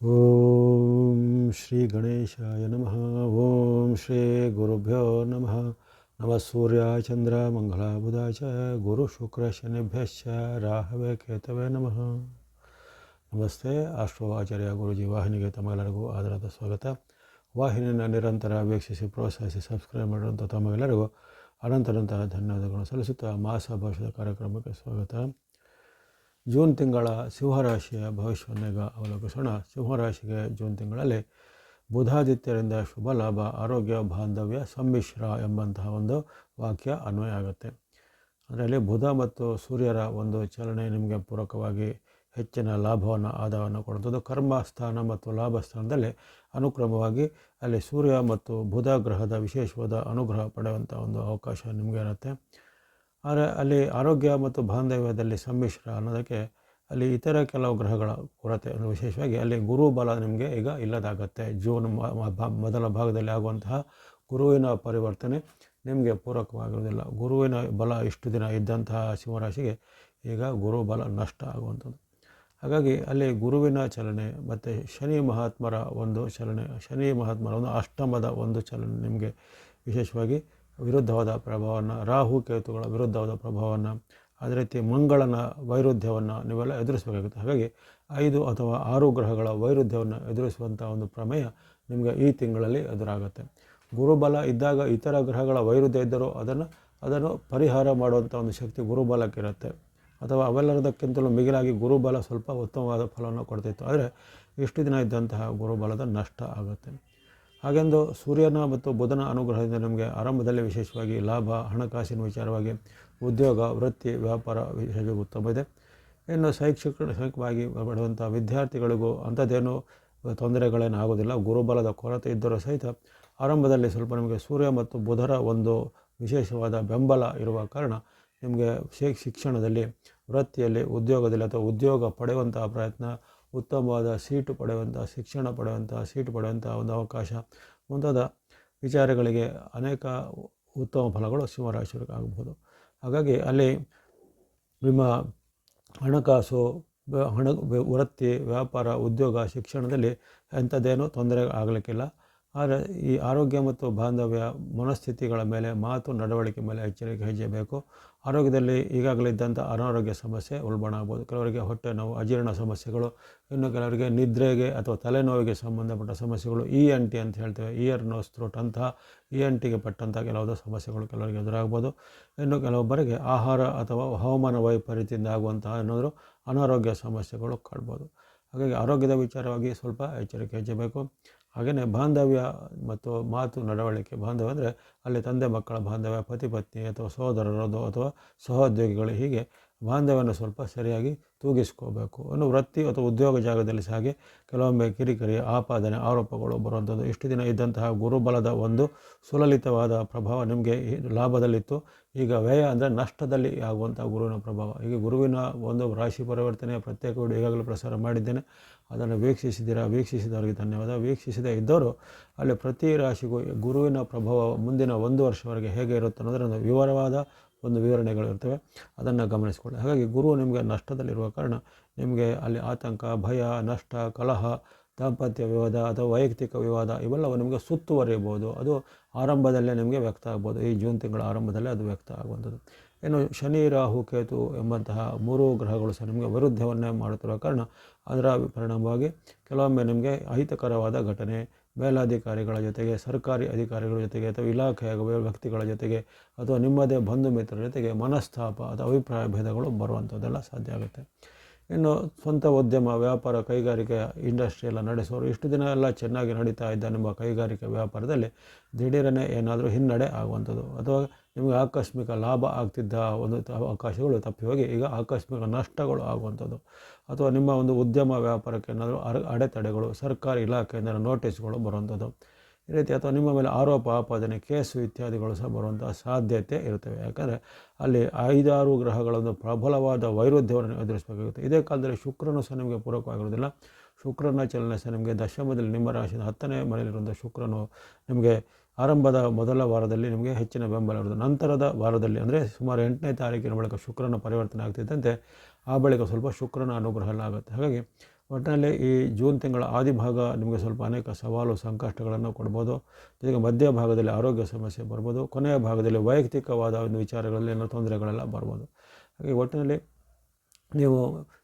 ಓಂ ಶ್ರೀ ಗಣೇಶಾಯ ನಮಃ. ಓಂ ಶ್ರೀ ಗುರುಭ್ಯೋ ನಮಃ. ನಮಃ ಸೂರ್ಯಾಯ ಚಂದ್ರ ಮಂಗಳ ಬುಧಾಯ ಚ ಗುರು ಶುಕ್ರ ಶನಿಭ್ಯಶ್ಚ ರಾಹವೇ ಕೇತವೇ ನಮಃ. ನಮಸ್ತೆ. ಆಸ್ಟ್ರೋ ಆಚಾರ್ಯ ಗುರುಜಿ ವಾಹಿನಿಗೆ ತಮಗೆಲ್ಲರಿಗೂ ಆದರದ ಸ್ವಾಗತ. ವಾಹಿನಿಯನ್ನು ನಿರಂತರ ವೀಕ್ಷಿಸಿ ಪ್ರೋತ್ಸಾಹಿಸಿ ಸಬ್ಸ್ಕ್ರೈಬ್ ಮಾಡಿರುವಂಥ ತಮಗೆಲ್ಲರಿಗೂ ಅನಂತನಂತಹ ಧನ್ಯವಾದಗಳು ಸಲ್ಲಿಸುತ್ತಾ ಮಾಸ ಭವಿಷ್ಯದ ಕಾರ್ಯಕ್ರಮಕ್ಕೆ ಸ್ವಾಗತ. ಜೂನ್ ತಿಂಗಳ ಸಿಂಹರಾಶಿಯ ಭವಿಷ್ಯವನ್ನು ಈಗ ಅವಲೋಕಿಸೋಣ. ಸಿಂಹರಾಶಿಗೆ ಜೂನ್ ತಿಂಗಳಲ್ಲಿ ಬುಧಾದಿತ್ಯರಿಂದ ಶುಭ ಲಾಭ, ಆರೋಗ್ಯ, ಬಾಂಧವ್ಯ, ಸಮ್ಮಿಶ್ರ ಎಂಬಂತಹ ಒಂದು ವಾಕ್ಯ ಅನ್ವಯ ಆಗುತ್ತೆ. ಅದರಲ್ಲಿ ಬುಧ ಮತ್ತು ಸೂರ್ಯರ ಒಂದು ಚಲನೆ ನಿಮಗೆ ಪೂರಕವಾಗಿ ಹೆಚ್ಚಿನ ಲಾಭವನ್ನು ಆದಾಯವನ್ನು ಕೊಡುತ್ತದೆ. ಕರ್ಮ ಸ್ಥಾನ ಮತ್ತು ಲಾಭ ಸ್ಥಾನದಲ್ಲಿ ಅನುಕ್ರಮವಾಗಿ ಅಲ್ಲಿ ಸೂರ್ಯ ಮತ್ತು ಬುಧ ಗ್ರಹದ ವಿಶೇಷವಾದ ಅನುಗ್ರಹ ಪಡೆಯುವಂಥ ಒಂದು ಅವಕಾಶ ನಿಮಗೆ ಇರುತ್ತೆ. ಆದರೆ ಅಲ್ಲಿ ಆರೋಗ್ಯ ಮತ್ತು ಬಾಂಧವ್ಯದಲ್ಲಿ ಸಮ್ಮಿಶ್ರ ಅನ್ನೋದಕ್ಕೆ ಅಲ್ಲಿ ಇತರ ಕೆಲವು ಗ್ರಹಗಳ ಕೊರತೆ, ವಿಶೇಷವಾಗಿ ಅಲ್ಲಿ ಗುರು ಬಲ ನಿಮಗೆ ಈಗ ಇಲ್ಲದಾಗತ್ತೆ. ಜೂನ್ ಮೊದಲ ಭಾಗದಲ್ಲಿ ಆಗುವಂತಹ ಗುರುವಿನ ಪರಿವರ್ತನೆ ನಿಮಗೆ ಪೂರಕವಾಗಿರುವುದಿಲ್ಲ. ಗುರುವಿನ ಬಲ ಇಷ್ಟು ದಿನ ಇದ್ದಂತಹ ಸಿಂಹರಾಶಿಗೆ ಈಗ ಗುರು ಬಲ ನಷ್ಟ ಆಗುವಂಥದ್ದು. ಹಾಗಾಗಿ ಅಲ್ಲಿ ಗುರುವಿನ ಚಲನೆ ಮತ್ತು ಶನಿ ಮಹಾತ್ಮರ ಒಂದು ಚಲನೆ, ಶನಿ ಮಹಾತ್ಮರ ಒಂದು ಅಷ್ಟಮದ ಒಂದು ಚಲನೆ ನಿಮಗೆ ವಿಶೇಷವಾಗಿ ವಿರುದ್ಧವಾದ ಪ್ರಭಾವವನ್ನು, ರಾಹು ಕೇತುಗಳ ವಿರುದ್ಧವಾದ ಪ್ರಭಾವವನ್ನು, ಅದೇ ರೀತಿ ಮಂಗಳನ ವೈರುಧ್ಯವನ್ನು ನೀವೆಲ್ಲ ಎದುರಿಸಬೇಕಾಗುತ್ತೆ. ಹಾಗಾಗಿ 5 ಅಥವಾ 6 ಗ್ರಹಗಳ ವೈರುಧ್ಯವನ್ನು ಎದುರಿಸುವಂಥ ಒಂದು ಪ್ರಮೇಯ ನಿಮಗೆ ಈ ತಿಂಗಳಲ್ಲಿ ಎದುರಾಗುತ್ತೆ. ಗುರುಬಲ ಇದ್ದಾಗ ಇತರ ಗ್ರಹಗಳ ವೈರುಧ್ಯ ಇದ್ದರೂ ಅದನ್ನು ಪರಿಹಾರ ಮಾಡುವಂಥ ಒಂದು ಶಕ್ತಿ ಗುರುಬಲಕ್ಕಿರುತ್ತೆ. ಅಥವಾ ಅವೆಲ್ಲದಕ್ಕಿಂತಲೂ ಮಿಗಿಲಾಗಿ ಗುರುಬಲ ಸ್ವಲ್ಪ ಉತ್ತಮವಾದ ಫಲವನ್ನು ಕೊಡ್ತಿತ್ತು. ಆದರೆ ಇಷ್ಟು ದಿನ ಇದ್ದಂತಹ ಗುರುಬಲದ ನಷ್ಟ ಆಗುತ್ತೆ. ಹಾಗೆಂದು ಸೂರ್ಯನ ಮತ್ತು ಬುಧನ ಅನುಗ್ರಹದಿಂದ ನಮಗೆ ಆರಂಭದಲ್ಲಿ ವಿಶೇಷವಾಗಿ ಲಾಭ, ಹಣಕಾಸಿನ ವಿಚಾರವಾಗಿ ಉದ್ಯೋಗ, ವೃತ್ತಿ, ವ್ಯಾಪಾರ ವಿಶೇಷವಾಗಿ ಉತ್ತಮ ಇದೆ. ಇನ್ನು ಶೈಕ್ಷಣಿಕವಾಗಿ ಪಡೆಯುವಂಥ ವಿದ್ಯಾರ್ಥಿಗಳಿಗೂ ಅಂಥದ್ದೇನೂ ತೊಂದರೆಗಳೇನು ಆಗೋದಿಲ್ಲ. ಗುರುಬಲದ ಕೊರತೆ ಇದ್ದರೂ ಸಹಿತ ಆರಂಭದಲ್ಲಿ ಸ್ವಲ್ಪ ನಿಮಗೆ ಸೂರ್ಯ ಮತ್ತು ಬುಧರ ಒಂದು ವಿಶೇಷವಾದ ಬೆಂಬಲ ಇರುವ ಕಾರಣ ನಿಮಗೆ ಶಿಕ್ಷಣದಲ್ಲಿ, ವೃತ್ತಿಯಲ್ಲಿ, ಉದ್ಯೋಗದಲ್ಲಿ ಅಥವಾ ಉದ್ಯೋಗ ಪಡೆಯುವಂತಹ ಪ್ರಯತ್ನ, ಉತ್ತಮವಾದ ಸೀಟು ಪಡೆಯುವಂಥ, ಶಿಕ್ಷಣ ಪಡೆಯುವಂಥ, ಸೀಟು ಪಡೆಯುವಂಥ ಒಂದು ಅವಕಾಶ ಮುಂತಾದ ವಿಚಾರಗಳಿಗೆ ಅನೇಕ ಉತ್ತಮ ಫಲಗಳು ಸಿಂಹರಾಶಿಯವರಿಗೆ ಆಗಬಹುದು. ಹಾಗಾಗಿ ಅಲ್ಲಿ ನಿಮ್ಮ ಹಣಕಾಸು, ವೃತ್ತಿ, ವ್ಯಾಪಾರ, ಉದ್ಯೋಗ, ಶಿಕ್ಷಣದಲ್ಲಿ ಎಂಥದ್ದೇನೂ ತೊಂದರೆ ಆಗಲಿಕ್ಕಿಲ್ಲ. ಆದರೆ ಈ ಆರೋಗ್ಯ ಮತ್ತು ಬಾಂಧವ್ಯ, ಮನಸ್ಥಿತಿಗಳ ಮೇಲೆ, ಮಾತು ನಡವಳಿಕೆ ಮೇಲೆ ಎಚ್ಚರಿಕೆ ಹೆಚ್ಚಬೇಕು. ಆರೋಗ್ಯದಲ್ಲಿ ಈಗಾಗಲೇ ಇದ್ದಂಥ ಅನಾರೋಗ್ಯ ಸಮಸ್ಯೆ ಉಲ್ಬಣ ಆಗ್ಬೋದು. ಕೆಲವರಿಗೆ ಹೊಟ್ಟೆ ನೋವು, ಅಜೀರ್ಣ ಸಮಸ್ಯೆಗಳು, ಇನ್ನು ಕೆಲವರಿಗೆ ನಿದ್ರೆಗೆ ಅಥವಾ ತಲೆನೋವಿಗೆ ಸಂಬಂಧಪಟ್ಟ ಸಮಸ್ಯೆಗಳು, ENT ಅಂತ ಹೇಳ್ತೇವೆ, ಇಯರ್ ನೋಸ್ ಥ್ರೋಟ್ ಅಂತಹ ENTಗೆ ಪಟ್ಟಂಥ ಕೆಲವು ಸಮಸ್ಯೆಗಳು ಕೆಲವರಿಗೆ ಎದುರಾಗ್ಬೋದು. ಇನ್ನು ಕೆಲವೊಬ್ಬರಿಗೆ ಆಹಾರ ಅಥವಾ ಹವಾಮಾನ ವೈಪರೀತ್ಯದಿಂದ ಆಗುವಂತಹ ಏನಾದರೂ ಅನಾರೋಗ್ಯ ಸಮಸ್ಯೆಗಳು ಕಾಡ್ಬೋದು. ಹಾಗಾಗಿ ಆರೋಗ್ಯದ ವಿಚಾರವಾಗಿ ಸ್ವಲ್ಪ ಎಚ್ಚರಿಕೆ ಹೆಚ್ಚಬೇಕು. ಹಾಗೆಯೇ ಬಾಂಧವ್ಯ ಮತ್ತು ಮಾತು ನಡವಳಿಕೆ, ಬಾಂಧವ್ಯ ಅಂದರೆ ಅಲ್ಲಿ ತಂದೆ ಮಕ್ಕಳ ಬಾಂಧವ್ಯ, ಪತಿ ಪತ್ನಿ ಅಥವಾ ಸಹೋದರರದು ಅಥವಾ ಸಹೋದ್ಯೋಗಿಗಳು, ಹೀಗೆ ಬಾಂಧವ್ಯವನ್ನು ಸ್ವಲ್ಪ ಸರಿಯಾಗಿ ತೂಗಿಸ್ಕೋಬೇಕು. ಇನ್ನು ವೃತ್ತಿ ಅಥವಾ ಉದ್ಯೋಗ ಜಾಗದಲ್ಲಿ ಸಹ ಹಾಗೆ ಕೆಲವೊಮ್ಮೆ ಕಿರಿಕಿರಿ, ಆಪಾದನೆ, ಆರೋಪಗಳು ಬರುವಂಥದ್ದು. ಇಷ್ಟು ದಿನ ಇದ್ದಂತಹ ಗುರುಬಲದ ಒಂದು ಸುಲಲಿತವಾದ ಪ್ರಭಾವ ನಿಮಗೆ ಲಾಭದಲ್ಲಿತ್ತು. ಈಗ ವ್ಯಯ ಅಂದರೆ ನಷ್ಟದಲ್ಲಿ ಆಗುವಂಥ ಗುರುವಿನ ಪ್ರಭಾವ. ಹೀಗೆ ಗುರುವಿನ ಒಂದು ರಾಶಿ ಪರಿವರ್ತನೆಯ ಪ್ರತ್ಯೇಕ ವಿಡಿಯೋ ಈಗಾಗಲೇ ಪ್ರಸಾರ ಮಾಡಿದ್ದೇನೆ. ಅದನ್ನು ವೀಕ್ಷಿಸಿದವರಿಗೆ ಧನ್ಯವಾದ. ವೀಕ್ಷಿಸದೇ ಇದ್ದವರು ಅಲ್ಲಿ ಪ್ರತಿ ರಾಶಿಗೂ ಗುರುವಿನ ಪ್ರಭಾವ ಮುಂದಿನ 1 ವರ್ಷವರೆಗೆ ಹೇಗೆ ಇರುತ್ತೆ ಅನ್ನೋದರ ಒಂದು ವಿವರವಾದ ಒಂದು ವಿವರಣೆಗಳಿರ್ತವೆ, ಅದನ್ನು ಗಮನಿಸಿಕೊಳ್ಳಿ. ಹಾಗಾಗಿ ಗುರು ನಿಮಗೆ ನಷ್ಟದಲ್ಲಿರುವ ಕಾರಣ ನಿಮಗೆ ಅಲ್ಲಿ ಆತಂಕ, ಭಯ, ನಷ್ಟ, ಕಲಹ, ದಾಂಪತ್ಯ ವಿವಾದ ಅಥವಾ ವೈಯಕ್ತಿಕ ವಿವಾದ ಇವೆಲ್ಲವೂ ನಿಮಗೆ ಸುತ್ತುವರಿಯಬಹುದು. ಅದು ಆರಂಭದಲ್ಲೇ ನಿಮಗೆ ವ್ಯಕ್ತ ಆಗ್ಬೋದು. ಈ ಜೂನ್ ತಿಂಗಳ ಆರಂಭದಲ್ಲೇ ಅದು ವ್ಯಕ್ತ ಆಗುವಂಥದ್ದು. ಇನ್ನು ಶನಿ, ರಾಹು, ಕೇತು ಎಂಬಂತಹ 3 ಗ್ರಹಗಳು ಸಹ ನಿಮಗೆ ವೈರುಧ್ಯವನ್ನೇ ಮಾಡುತ್ತಿರುವ ಕಾರಣ ಅದರ ಪರಿಣಾಮವಾಗಿ ಕೆಲವೊಮ್ಮೆ ನಿಮಗೆ ಅಹಿತಕರವಾದ ಘಟನೆ, ಮೇಲಾಧಿಕಾರಿಗಳ ಜೊತೆಗೆ, ಸರ್ಕಾರಿ ಅಧಿಕಾರಿಗಳ ಜೊತೆಗೆ ಅಥವಾ ಇಲಾಖೆಯ ವ್ಯಕ್ತಿಗಳ ಜೊತೆಗೆ ಅಥವಾ ನಿಮ್ಮದೇ ಬಂಧು ಮಿತ್ರರ ಜೊತೆಗೆ ಮನಸ್ತಾಪ ಅಥವಾ ಅಭಿಪ್ರಾಯ ಭೇದಗಳು ಬರುವಂಥದ್ದೆಲ್ಲ ಸಾಧ್ಯ ಆಗುತ್ತೆ. ಇನ್ನು ಸ್ವಂತ ಉದ್ಯಮ, ವ್ಯಾಪಾರ, ಕೈಗಾರಿಕೆ, ಇಂಡಸ್ಟ್ರಿ ಎಲ್ಲ ನಡೆಸೋರು ಇಷ್ಟು ದಿನ ಎಲ್ಲ ಚೆನ್ನಾಗಿ ನಡೀತಾ ಇದ್ದ ನಿಮ್ಮ ಕೈಗಾರಿಕೆ ವ್ಯಾಪಾರದಲ್ಲಿ ದಿಢೀರನೇ ಏನಾದರೂ ಹಿನ್ನಡೆ ಆಗುವಂಥದ್ದು ಅಥವಾ ನಿಮಗೆ ಆಕಸ್ಮಿಕ ಲಾಭ ಆಗ್ತಿದ್ದ ಒಂದು ಅವಕಾಶಗಳು ತಪ್ಪಿ ಹೋಗಿ ಈಗ ಆಕಸ್ಮಿಕ ನಷ್ಟಗಳು ಆಗುವಂಥದ್ದು. ಅಥವಾ ನಿಮ್ಮ ಒಂದು ಉದ್ಯಮ ವ್ಯಾಪಾರಕ್ಕೆ ಏನಾದರೂ ಅಡೆತಡೆಗಳು, ಸರ್ಕಾರಿ ಇಲಾಖೆಯಿಂದ ನೋಟಿಸ್ಗಳು ಬರುವಂಥದ್ದು ಈ ರೀತಿ, ಅಥವಾ ನಿಮ್ಮ ಮೇಲೆ ಆರೋಪ, ಆಪಾದನೆ, ಕೇಸು ಇತ್ಯಾದಿಗಳು ಸಹ ಬರುವಂಥ ಸಾಧ್ಯತೆ ಇರುತ್ತವೆ. ಯಾಕಂದರೆ ಅಲ್ಲಿ 5-6 ಗ್ರಹಗಳನ್ನು ಪ್ರಬಲವಾದ ವೈರುಧ್ಯವನ್ನು ಎದುರಿಸಬೇಕಾಗುತ್ತೆ. ಇದೇ ಕಾಲದಲ್ಲಿ ಶುಕ್ರನು ಸಹ ನಿಮಗೆ ಪೂರಕವಾಗಿರುವುದಿಲ್ಲ. ಶುಕ್ರನ ಚಲನೆ ಸಹ ನಿಮಗೆ ದಶಮದಲ್ಲಿ ನಿಮ್ಮ ರಾಶಿಯ 10ನೇ ಮನೆಯಲ್ಲಿರುವಂಥ ಶುಕ್ರನು ನಿಮಗೆ ಆರಂಭದ ಮೊದಲ ವಾರದಲ್ಲಿ ನಿಮಗೆ ಹೆಚ್ಚಿನ ಬೆಂಬಲ ಇರುವುದು. ನಂತರದ ವಾರದಲ್ಲಿ ಅಂದರೆ ಸುಮಾರು 8ನೇ ತಾರೀಕಿನ ಬಳಿಕ ಶುಕ್ರನ ಪರಿವರ್ತನೆ ಆಗ್ತಿದ್ದಂತೆ ಆ ಬಳಿಕ ಸ್ವಲ್ಪ ಶುಕ್ರನ ಅನುಗ್ರಹ ಎಲ್ಲ ಆಗುತ್ತೆ. ಹಾಗಾಗಿ ಒಟ್ಟಿನಲ್ಲಿ ಈ ಜೂನ್ ತಿಂಗಳ ಆದಿಭಾಗ ನಿಮಗೆ ಸ್ವಲ್ಪ ಅನೇಕ ಸವಾಲು ಸಂಕಷ್ಟಗಳನ್ನು ಕೊಡ್ಬೋದು. ಜೊತೆಗೆ ಮಧ್ಯ ಭಾಗದಲ್ಲಿ ಆರೋಗ್ಯ ಸಮಸ್ಯೆ ಬರ್ಬೋದು. ಕೊನೆಯ ಭಾಗದಲ್ಲಿ ವೈಯಕ್ತಿಕವಾದ ಒಂದು ವಿಚಾರಗಳಲ್ಲಿ ಏನೋ ತೊಂದರೆಗಳೆಲ್ಲ ಬರ್ಬೋದು. ಹಾಗೆ ಒಟ್ಟಿನಲ್ಲಿ ನೀವು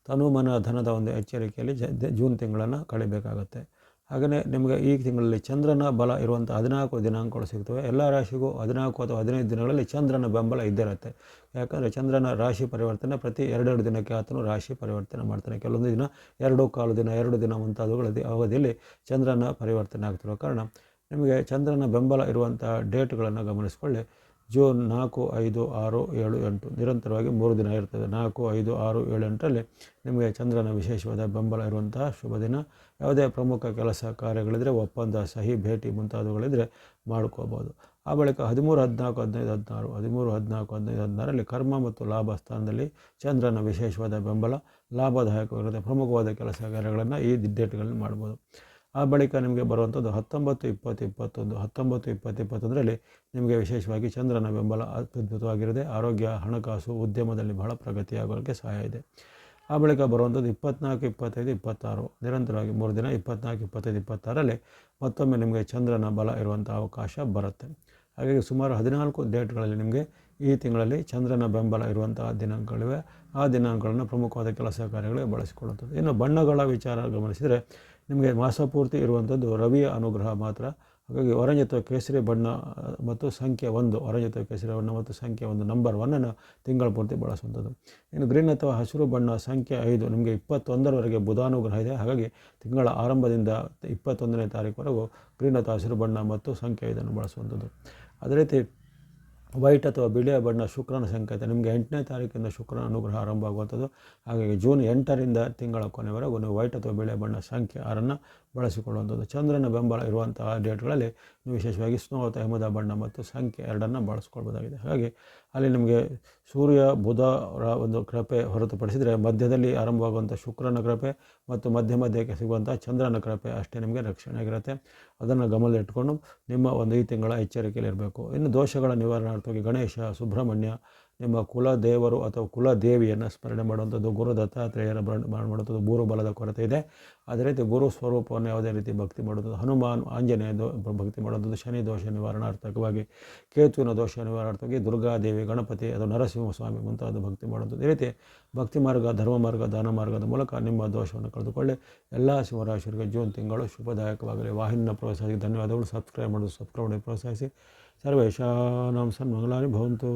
ತನು ಮನ ಧನದ ಒಂದು ಎಚ್ಚರಿಕೆಯಲ್ಲಿ ಜೂನ್ ತಿಂಗಳನ್ನು ಕಳಿಬೇಕಾಗತ್ತೆ. ಹಾಗೆಯೇ ನಿಮಗೆ ಈ ತಿಂಗಳಲ್ಲಿ ಚಂದ್ರನ ಬಲ ಇರುವಂಥ 14 ದಿನಾಂಕಗಳು ಸಿಗ್ತವೆ. ಎಲ್ಲ ರಾಶಿಗೂ 14 ಅಥವಾ 15 ದಿನಗಳಲ್ಲಿ ಚಂದ್ರನ ಬೆಂಬಲ ಇದ್ದೇ ಇರುತ್ತೆ. ಯಾಕಂದರೆ ಚಂದ್ರನ ರಾಶಿ ಪರಿವರ್ತನೆ ಪ್ರತಿ 2 ದಿನಕ್ಕೆ ಆತನು ರಾಶಿ ಪರಿವರ್ತನೆ ಮಾಡ್ತಾನೆ. ಕೆಲವೊಂದು ದಿನ 2 ದಿನ 2 ದಿನ ಮುಂತಾದವುಗಳ ಅವಧಿಯಲ್ಲಿ ಚಂದ್ರನ ಪರಿವರ್ತನೆ ಆಗ್ತಿರೋ ಕಾರಣ ನಿಮಗೆ ಚಂದ್ರನ ಬೆಂಬಲ ಇರುವಂಥ ಡೇಟ್ಗಳನ್ನು ಗಮನಿಸಿಕೊಳ್ಳಿ. ಜೂನ್ 4, 5, 6, 7, 8 ನಿರಂತರವಾಗಿ 3 ದಿನ ಇರ್ತದೆ. 4, 5, 6, 7, 8ರಲ್ಲಿ ನಿಮಗೆ ಚಂದ್ರನ ವಿಶೇಷವಾದ ಬೆಂಬಲ ಇರುವಂತಹ ಶುಭ ದಿನ. ಯಾವುದೇ ಪ್ರಮುಖ ಕೆಲಸ ಕಾರ್ಯಗಳಿದ್ದರೆ, ಒಪ್ಪಂದ, ಸಹಿ, ಭೇಟಿ ಮುಂತಾದವುಗಳಿದ್ದರೆ ಮಾಡ್ಕೋಬೋದು. ಆ ಬಳಿಕ 13, 14, 15, 16 13, 14, 15, 16ರಲ್ಲಿ ಕರ್ಮ ಮತ್ತು ಲಾಭ ಸ್ಥಾನದಲ್ಲಿ ಚಂದ್ರನ ವಿಶೇಷವಾದ ಬೆಂಬಲ ಲಾಭದಾಯಕವಾಗಿರುತ್ತೆ. ಪ್ರಮುಖವಾದ ಕೆಲಸ ಕಾರ್ಯಗಳನ್ನು ಈ ಡೇಟ್ಗಳಲ್ಲಿ ಮಾಡ್ಬೋದು. ಆ ಬಳಿಕ ನಿಮಗೆ ಬರುವಂಥದ್ದು 19, 20, 21 19, 20, 21ರಲ್ಲಿ ನಿಮಗೆ ವಿಶೇಷವಾಗಿ ಚಂದ್ರನ ಬೆಂಬಲ ಅದ್ಭುತವಾಗಿರುತ್ತೆ. ಆರೋಗ್ಯ, ಹಣಕಾಸು, ಉದ್ಯಮದಲ್ಲಿ ಬಹಳ ಪ್ರಗತಿಯಾಗೋಕ್ಕೆ ಸಹಾಯ ಇದೆ. ಆ ಬಳಿಕ ಬರುವಂಥದ್ದು 24, 25, 26 ನಿರಂತರವಾಗಿ 3 ದಿನ 24, 25, 26ರಲ್ಲಿ ಮತ್ತೊಮ್ಮೆ ನಿಮಗೆ ಚಂದ್ರನ ಬಲ ಇರುವಂಥ ಅವಕಾಶ ಬರುತ್ತೆ. ಹಾಗಾಗಿ ಸುಮಾರು 14 ಡೇಟ್ಗಳಲ್ಲಿ ನಿಮಗೆ ಈ ತಿಂಗಳಲ್ಲಿ ಚಂದ್ರನ ಬೆಂಬಲ ಇರುವಂತಹ ದಿನಾಂಕಗಳಿವೆ. ಆ ದಿನಾಂಕಗಳನ್ನು ಪ್ರಮುಖವಾದ ಕೆಲಸ ಕಾರ್ಯಗಳಿಗೆ ಬಳಸಿಕೊಳ್ಳುವಂಥದ್ದು. ಇನ್ನು ಬಣ್ಣಗಳ ವಿಚಾರ ಗಮನಿಸಿದರೆ ನಿಮಗೆ ಮಾಸಪೂರ್ತಿ ಇರುವಂಥದ್ದು ರವಿಯ ಅನುಗ್ರಹ ಮಾತ್ರ. ಹಾಗಾಗಿ ಆರೆಂಜ್ ಅಥವಾ ಕೇಸರಿ ಬಣ್ಣ ಮತ್ತು ಸಂಖ್ಯೆ 1 ಆರೆಂಜ್ ಅಥವಾ ಕೇಸರಿ ಬಣ್ಣ ಮತ್ತು ಸಂಖ್ಯೆ 1 ನಂಬರ್ 1ಅನ್ನು ತಿಂಗಳ ಪೂರ್ತಿ ಬಳಸುವಂಥದ್ದು. ಇನ್ನು ಗ್ರೀನ್ ಅಥವಾ ಹಸಿರು ಬಣ್ಣ ಸಂಖ್ಯೆ 5 ನಿಮಗೆ 21ರವರೆಗೆ ಬುಧಾನುಗ್ರಹ ಇದೆ. ಹಾಗಾಗಿ ತಿಂಗಳ ಆರಂಭದಿಂದ 21ನೇ ತಾರೀಕುವರೆಗೂ ಗ್ರೀನ್ ಅಥವಾ ಹಸಿರು ಬಣ್ಣ ಮತ್ತು ಸಂಖ್ಯೆ 5ಅನ್ನು ಬಳಸುವಂಥದ್ದು. ಅದೇ ರೀತಿ ವೈಟ್ ಅಥವಾ ಬಿಳಿಯ ಬಣ್ಣ ಶುಕ್ರನ ಸಂಕೇತ. ನಿಮಗೆ 8ನೇ ತಾರೀಕಿಂದ ಶುಕ್ರನ ಅನುಗ್ರಹ ಆರಂಭ ಆಗುವಂಥದ್ದು. ಹಾಗಾಗಿ ಜೂನ್ 8ರಿಂದ ತಿಂಗಳ ಕೊನೆವರೆಗೂ ನೀವು ವೈಟ್ ಅಥವಾ ಬಿಳಿಯ ಬಣ್ಣ ಸಂಖ್ಯೆ 6ಅನ್ನು ಬಳಸಿಕೊಳ್ಳುವಂಥದ್ದು. ಚಂದ್ರನ ಬೆಂಬಲ ಇರುವಂತಹ ಡೇಟ್ಗಳಲ್ಲಿ ನೀವು ವಿಶೇಷವಾಗಿ ಸ್ನೋ ಅಥವಾ ಹಿಮದ ಬಣ್ಣ ಮತ್ತು ಸಂಖ್ಯೆ 2ಅನ್ನು ಬಳಸ್ಕೊಳ್ಬೋದಾಗಿದೆ. ಹಾಗಾಗಿ ಅಲ್ಲಿ ನಿಮಗೆ ಸೂರ್ಯ ಬುಧರ ಒಂದು ಕೃಪೆ ಹೊರತುಪಡಿಸಿದರೆ ಮಧ್ಯದಲ್ಲಿ ಆರಂಭವಾಗುವಂಥ ಶುಕ್ರನ ಕೃಪೆ ಮತ್ತು ಮಧ್ಯಕ್ಕೆ ಸಿಗುವಂಥ ಚಂದ್ರನ ಕೃಪೆ ಅಷ್ಟೇ ನಿಮಗೆ ರಕ್ಷಣೆ ಆಗಿರುತ್ತೆ. ಅದನ್ನು ಗಮನದಲ್ಲಿಟ್ಟುಕೊಂಡು ನಿಮ್ಮ ಒಂದು ಈ ತಿಂಗಳ ಎಚ್ಚರಿಕೆಯಲ್ಲಿ ಇರಬೇಕು. ಇನ್ನು ದೋಷಗಳ ನಿವಾರಣಾರ್ಥವಾಗಿ ಗಣೇಶ, ಸುಬ್ರಹ್ಮಣ್ಯ, ನಿಮ್ಮ ಕುಲದೇವರು ಅಥವಾ ಕುಲದೇವಿಯನ್ನು ಸ್ಮರಣೆ ಮಾಡುವಂಥದ್ದು, ಗುರು ದತ್ತಾತ್ರೇಯರ ಮಾಡುವಂಥದ್ದು. ಗುರು ಬಲದ ಕೊರತೆ ಇದೆ. ಅದೇ ರೀತಿ ಗುರು ಸ್ವರೂಪವನ್ನು ಯಾವುದೇ ರೀತಿ ಭಕ್ತಿ ಮಾಡುವಂಥದ್ದು, ಹನುಮಾನ್, ಆಂಜನೇಯ ಭಕ್ತಿ ಮಾಡುವಂಥದ್ದು, ಶನಿ ದೋಷ ನಿವಾರಣಾರ್ಥಕವಾಗಿ, ಕೇತುವಿನ ದೋಷ ನಿವಾರಣಾರ್ಥವಾಗಿ ದುರ್ಗಾದೇವಿ, ಗಣಪತಿ ಅಥವಾ ನರಸಿಂಹಸ್ವಾಮಿ ಮುಂತಾದ ಭಕ್ತಿ ಮಾಡುವಂಥದ್ದು. ಈ ರೀತಿ ಭಕ್ತಿ ಮಾರ್ಗ, ಧರ್ಮ ಮಾರ್ಗ, ದಾನ ಮಾರ್ಗದ ಮೂಲಕ ನಿಮ್ಮ ದೋಷವನ್ನು ಕಳೆದುಕೊಳ್ಳಿ. ಎಲ್ಲ ಸಿಂಹರಾಶಿಯವರಿಗೆ ಜೂನ್ ತಿಂಗಳು ಶುಭದಾಯಕವಾಗಲಿ. ವಾಹಿನಿಯ ಪ್ರೋತ್ಸಾಹಕ್ಕೆ ಧನ್ಯವಾದಗಳು. ಸಬ್ಸ್ಕ್ರೈಬ್ ಮಾಡಿ ಪ್ರೋತ್ಸಾಹಿಸಿ. ಸರ್ವೇಷಾಂ ಸನ್ಮಂಗಲಾನಿ ಭವಂತು.